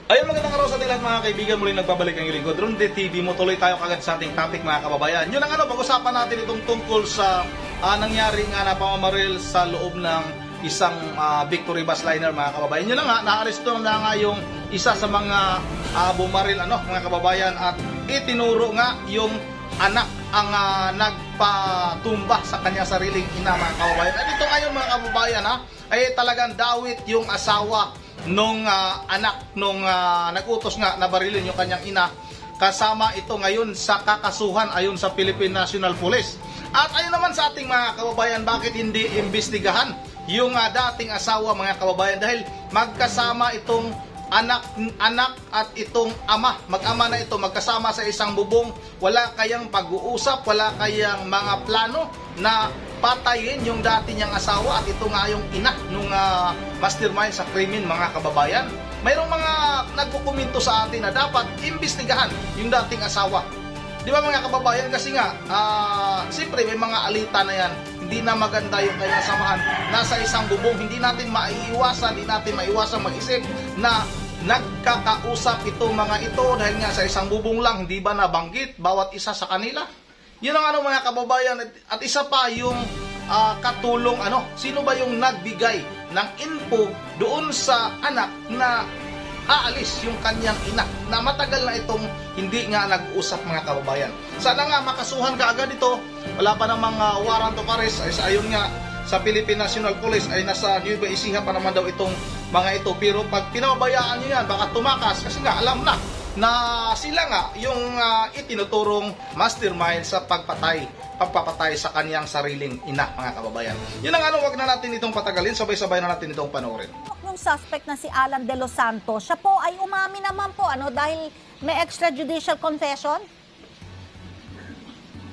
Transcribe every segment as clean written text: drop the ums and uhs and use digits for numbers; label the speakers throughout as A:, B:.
A: Ayun, magandang araw sa ating lahat mga kaibigan. Muli nagbabalik ang lingkod Ronde TV mo. Tuloy tayo kagad sa ating topic mga kababayan. Yun ang pag-usapan natin itong tungkol sa nangyari nga na pamamaril sa loob ng isang Victory Bus Liner mga kababayan. Yun na nga, naaresto na nga yung isa sa mga bumaril mga kababayan, at itinuro nga yung anak ang nagpatumba sa kanya sariling ina mga kababayan. At ito ngayon mga kababayan ay talagang dawit yung asawa nung anak nung nagutos nga na barilin yung kanyang ina. Kasama ito ngayon sa kakasuhan ayon sa Philippine National Police. At ayun naman sa ating mga kababayan, bakit hindi imbestigahan yung dating asawa mga kababayan, dahil magkasama itong anak at itong ama, mag-ama na ito, magkasama sa isang bubong. Wala kayang pag-uusap, wala kayang mga plano na patayin yung dati niyang asawa, at ito nga yung ina nung mastermind sa krimen mga kababayan. Mayroong mga nagkukomento sa atin na dapat imbestigahan yung dating asawa, di ba mga kababayan, kasi nga siyempre may mga alita na yan, hindi na maganda yung kanyang samahan. Nasa isang bubong, hindi natin maiiwasan mag-isip na nagkakausap itong mga ito dahil nga sa isang bubong lang. Hindi ba nabanggit bawat isa sa kanila? Yun ang mga kababayan. At isa pa yung katulong, sino ba yung nagbigay ng info doon sa anak na aalis yung kanyang ina, na matagal na itong hindi nga nag-uusap mga kababayan. Sana nga makasuhan ka agad ito. Wala pa namang warrant of arrest. Ayon nga sa Philippine National Police ay nasa Nueva Ecija pa naman daw itong mga ito. Pero pag pinabayaan nyo yan, baka tumakas, kasi nga alam na sila nga yung itinuturong mastermind sa pagpapatay sa kanyang sariling ina mga kababayan. Yun ang wag na natin itong patagalin, sabay-sabay na natin itong panoorin.
B: Yung suspect na si Alan De Los Santos, siya po ay umami naman po dahil may extrajudicial confession?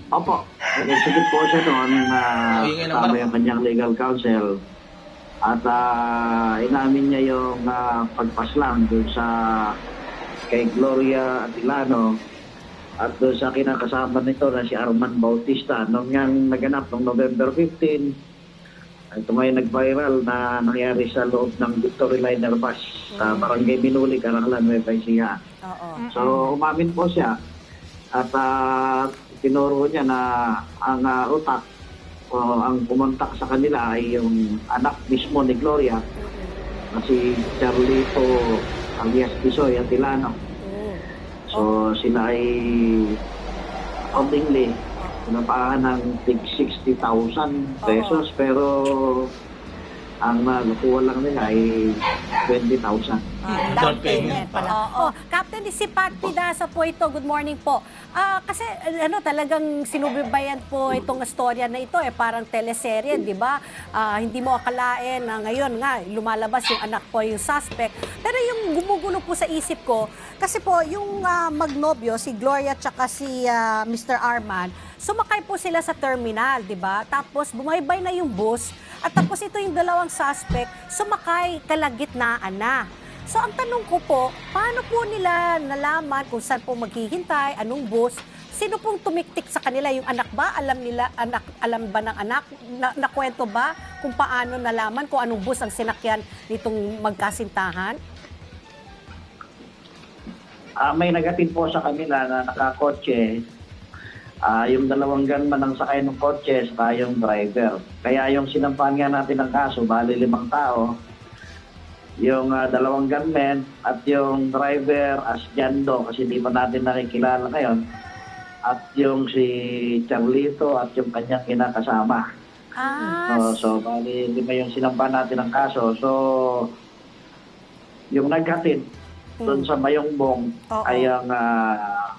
C: Opo, nagsigit po siya doon kasama yung kanyang legal counsel, at inamin niya yung pagpaslang doon sa kay Gloria Atilano at doon sa kinakasama nito na si Arman Bautista nung yang naganap noong November 15. Ito ngayon nag-viral na nangyari sa loob ng Victory Liner bus sa Barangay Binuli, Caraclan, Nueva Ecija. So umamin po siya at tinuro niya na ang utak o ang pumuntak sa kanila ay yung anak mismo ni Gloria, si Charlito alias Tisoy Atilano. So sila ay accordingly pinapahan ng tig 60,000 pesos, pero ang nakuha lang nila ay 20,000.
B: Down payment pala. Captain, si Pat Pidasa po ito. Good morning po. Kasi talagang sinubaybayan po itong storya na ito, parang teleserye, di ba? Hindi mo akalain na ngayon nga lumalabas yung anak po yung suspect. Pero yung gumugulo po sa isip ko, kasi po yung magnobyo, si Gloria tsaka si Mr. Arman, sumakay po sila sa terminal, di ba? Tapos bumaybay na yung bus, at tapos ito yung dalawang suspect, sumakay kalagitnaan na. So ang tanong ko po, paano po nila nalaman kung saan po maghihintay, anong bus? Sino pong tumiktik sa kanila? Yung anak ba? Alam ba ng anak? Nakwento ba kung paano nalaman kung anong bus ang sinakyan nitong magkasintahan?
C: May nagatid po sa kanila na nakakotse. Yung dalawang gunman ang sakay ng kotse saka yung driver. Kaya yung sinampahan nga natin ng kaso, bali 5 tao. Yung dalawang gunmen at yung driver as Jando, kasi di pa natin nakikilala ngayon, at yung si Charlito at yung kanyang kinakasama. So bali 5 yung sinampahan natin ng kaso. So yung naghatid doon sa Mayongbong ay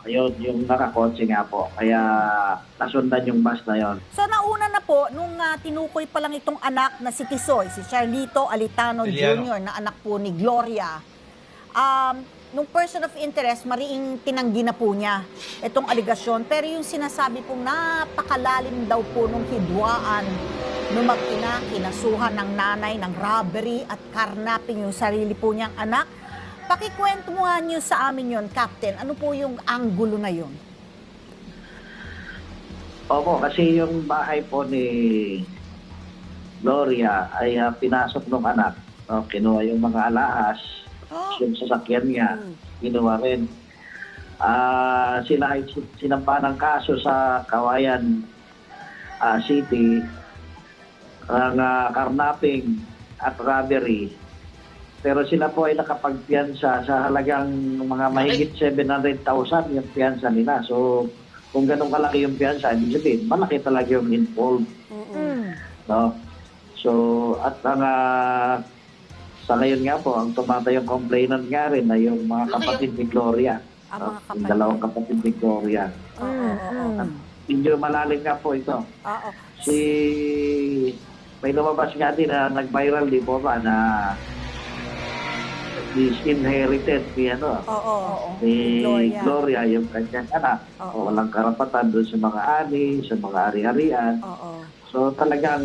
C: yung nakakotse nga po. Kaya nasundan yung bus na yon.
B: So nauna na po, nung tinukoy pa lang itong anak na si Tisoy, si Charlito Alitano Jr. na anak po ni Gloria, nung person of interest, mariing tinanggi na po niya itong aligasyon. Pero yung sinasabi pong napakalalim daw po nung hidwaan nung mag-ina, kinasuhan ng nanay ng robbery at karnaping yung sarili po niyang anak. Pakikwento mo nga niyo sa amin yon, Captain. Ano po yung anggulo na yon?
C: Opo, kasi yung bahay po ni Gloria ay pinasok ng anak. Kinuha yung mga alahas, yung sasakyan niya, ginawa rin. Sila ay sinampa ng kaso sa Kawayan City ng karnaping at robbery. Pero sila po ay nakapagpiyansa sa halagang mga mahigit 700,000 yung piyansa nila. So, kung ganun kalaki yung piyansa, ibig sabihin, malaki talaga yung involved. No? So, at sa ngayon nga po, ang tumatay yung complainant nga rin na yung mga kapatid ni Gloria. Yung dalawang kapatid ni Gloria. At medyo malalim nga po ito. May lumabas nga din na nag-viral di po ba na is inherited ni Gloria, yung kanyang anak. Walang karapatan doon sa mga ani, sa mga ari-arian. So talagang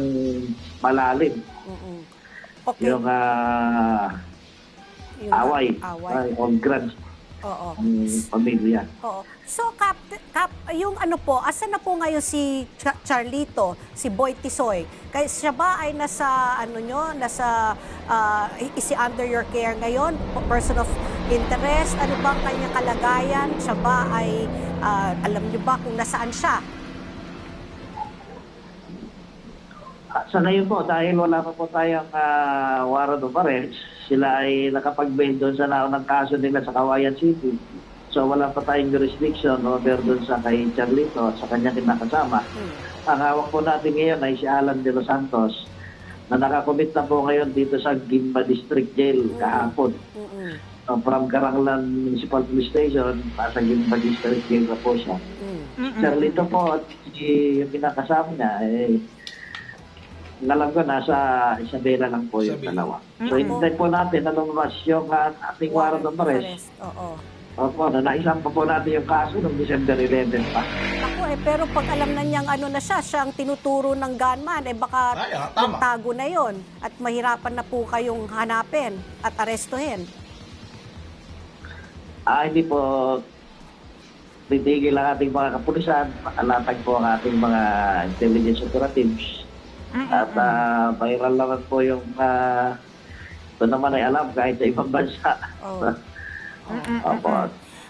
C: malalim. Yung away. On grants. Pamilya.
B: So, yung ano po, asan na po ngayon si Charlito, si Boy Tisoy? Kaya siya ba ay nasa, is he under your care ngayon? Person of interest? Ano ba ang kanyang kalagayan? Siya ba ay, alam niyo ba kung nasaan siya?
C: Sa ngayon po, dahil wala pa po tayong warrant of arrest, sila ay nakapag-bail doon sa naunang kaso nila sa Kawayan City. So wala pa tayong jurisdiction over doon sa kay Charlito at sa kanya kinakasama. Ang hawak po natin ngayon ay si Alan de los Santos na nakakomit na po ngayon dito sa Guimba District Jail kahapon. From Caranglan Municipal Police Station, nasa Guimba District Jail na po siya. Charlito po at yung kinakasama niya alam ko, nasa Isabela lang po yung dalawa. So, hintay po natin na lumabas yung ating warrant of arrest. Opo, naisampa po natin yung kaso noong December 11 pa.
B: Pero pag alam na niyang siyang tinuturo ng gunman, baka magtago na yon at mahirapan na po kayong hanapin at arestuhin.
C: Hindi po titigil ang ating mga kapulisan, alatag po ang ating mga intelligence operatives. At viral naman po yung ito naman ay alam kahit sa ibang bansa.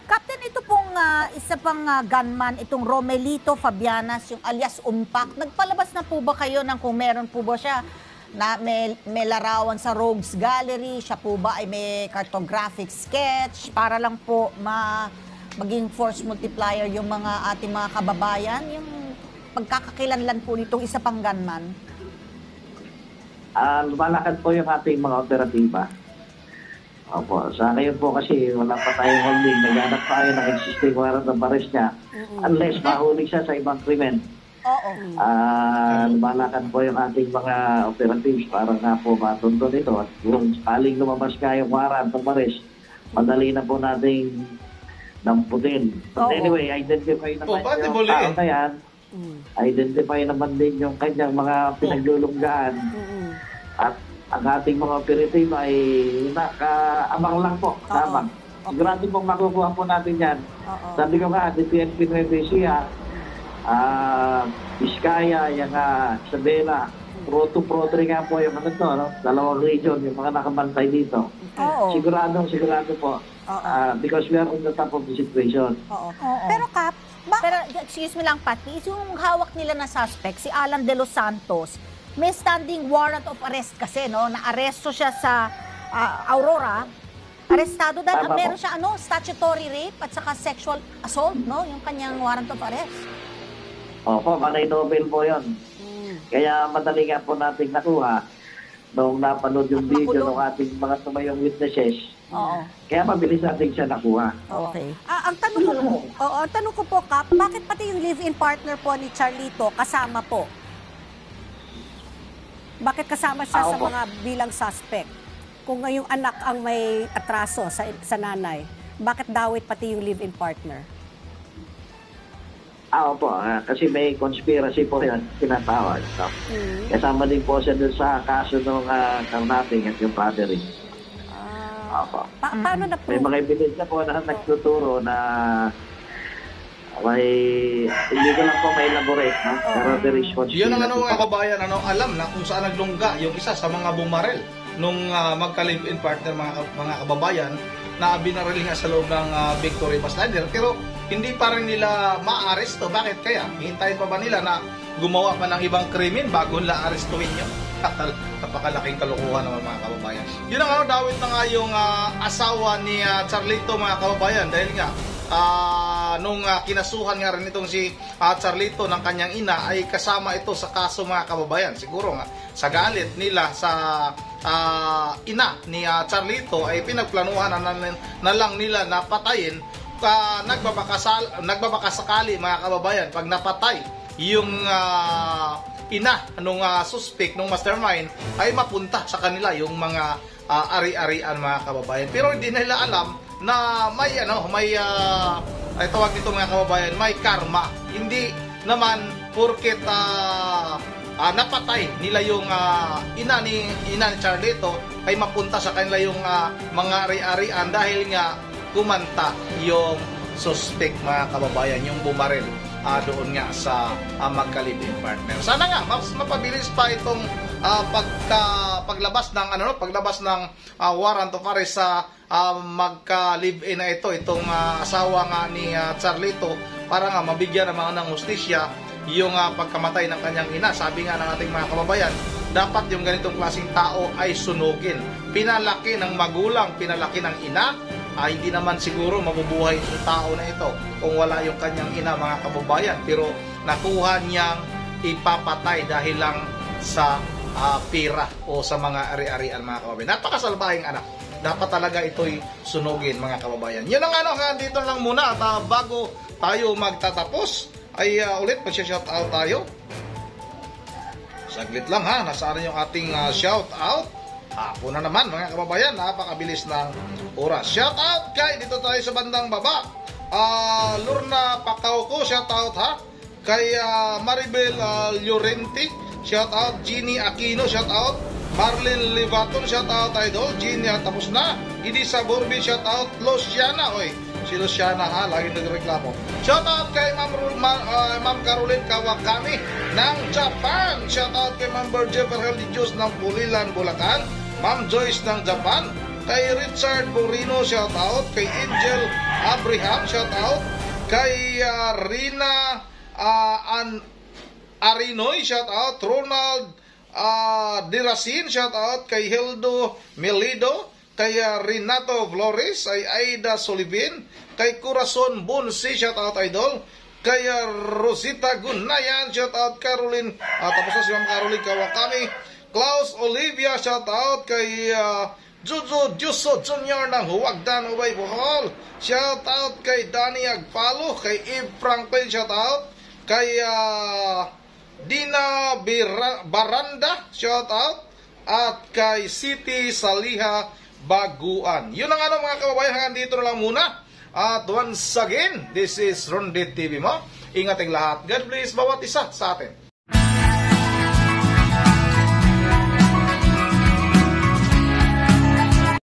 D: Captain, ito pong isa pang gunman, itong Romelito Fabianas, yung alias Umpak. Nagpalabas na po ba kayo ng kung meron po ba siya na may larawan sa Rogues Gallery? Siya po ba ay may cartographic sketch para lang po maging force multiplier yung mga ating mga kababayan? Yung pagkakakilanlan po nitong isa pang gunman?
C: Lumalakad po yung ating mga operatiba. Opo, sa ngayon po kasi wala pa tayong holding. Naghanap tayo ng existing warrant of arrest niya unless mahuli siya sa ibang krimen. Lumalakad po yung ating mga operatives para nga po matuntun ito. At kung sakaling lumabas nga yung warrant of arrest, madali na po nating damputin. But anyway, identify naman yung tao na yan. Identify naman din yung kanyang mga pinaglulunggaan. At ang ating mga operative ay nakaamang lang po. Sigurado pong makukuha po natin yan. Sabi ko nga, the PNP Nueva Ecija, Vizcaya, yung Isabela, Pro 2, Pro 3 nga po yung dalawang region, yung mga nakabantay dito. Sigurado po. Because we are on the top of the situation.
D: Pero Kap, pero excuse me lang Pati, yung hawak nila na suspect, si Alan de los Santos, may standing warrant of arrest kasi, no? Na-aresto siya sa Aurora. Arestado dahil meron siya statutory rape at saka sexual assault, no? Yung kanyang warrant of arrest.
C: Opo, manay Nobel po yun. Kaya madali nga po natin nakuha nung napanood yung video ng ating mga tumayong witnesses. Kaya mabilis natin siya nakuha.
B: Okay. Ang tanong ko po, Kap, bakit pati yung live-in partner po ni Charlito kasama po? Bakit kasama siya sa mga bilang suspect? Kung ngayong anak ang may atraso sa nanay, bakit dawit pati yung live-in partner?
C: Opo, kasi may conspiracy po yan, tinatawag. Kasama din po siya dun sa kaso ng karnaping at yung battery. Opo.
B: Paano na po?
C: May mga ebidensya po na nagtuturo na hindi ko lang po may elaborate, pero there is conspiracy.
A: Yun ang mga kababayan, alam na kung saan naglungga yung isa sa mga bumarel nung magka-live-in partner mga kababayan na binaril nga sa loob ng Victory Bus Liner, pero hindi pa rin nila ma-aresto. Bakit kaya? Hihintayin pa ba nila na gumawa pa ng ibang krimen bago nila arestuin yun? Napakalaking kalokohan naman mga kababayan. Yun ang dawit na nga yung asawa ni Charlito mga kababayan, dahil nga nung kinasuhan nga rin itong si Charlito ng kanyang ina ay kasama ito sa kaso mga kababayan. Siguro nga sa galit nila sa ina ni Charlito ay pinagplanuhan na lang nila na patayin. Nagbabakasakali mga kababayan, pag napatay yung ina nung suspect, nung mastermind, ay mapunta sa kanila yung mga ari-arian mga kababayan. Pero hindi nila alam na may ay tawag nito mga kababayan, may karma. Hindi naman porket napatay nila yung ina ni Charlito ay mapunta sa kanila yung mga ari-arian, dahil nga kumanta yung suspect mga kababayan, yung bumaril doon nga sa magka-live-in partner. Sana nga mas mapabilis pa itong paglabas ng warrant of arrest sa magka-live-in na itong asawa nga ni Charlito, para nga mabigyan naman ng hustisya yung pagkamatay ng kanyang ina. Sabi nga ng ating mga kababayan, dapat yung ganitong klaseng tao ay sunugin. Pinalaki ng magulang, pinalaki ng ina, hindi naman siguro mabubuhay yung tao na ito kung wala yung kanyang ina mga kababayan. Pero nakuha niyang ipapatay dahil lang sa pera o sa mga ari-arian mga kababayan. Napakasalbahing anak. Dapat talaga ito'y sunugin mga kababayan. Yun ang dito lang muna. At bago tayo magtatapos ay ulit mag-shout out tayo. Saglit lang ha, nasaan yung ating shout out. Hapon na naman mga kababayan, napakabilis ng oras. Shout out kay, dito tayo sa bandang baba, Lorna Pacauco, shout out ha. Kay Maribel Llorente, shout out. Jeannie Aquino, shout out. Marlene Livaton, shout out idol. Jeannie, tapos na. Idisa Borbi, shout out. Luciana, oy, si Luciana ha, lagi nagreklamo. Shout out kay Ma'am Caroline Kawakami ng Japan. Shout out kay Ma'am Berger Religious ng Pulilan, Bulacan. Ma'am Joyce ng Japan. Kay Richard Borino, shout out. Kay Angel Abraham, shout out. Kay Rina Arinoy, shout out. Ronald Dirasin, shout out. Kay Hildo Melido. Kay Renato Flores, ay Aida Solivin. Kay Corazon Bonsi, shout out idol. Kay Rosita Gunayan, shout out. Caroline, tapos na si Ma'am Caroline Kawakami. Klaus Olivia, shout out. Kay Juju Juso Jr. ng Huwagdan, Ubay, Bohol. Shout out kay Danny Agpalo. Kay Eve Franklin, shout out. Kay Dina Baranda, shout out. At kay City Saliha Baguan. Yun ang mga kababayan, hanggang dito na lang muna. At once again, this is Ronde TV mo. Ingat ang lahat. God bless bawat isa sa atin.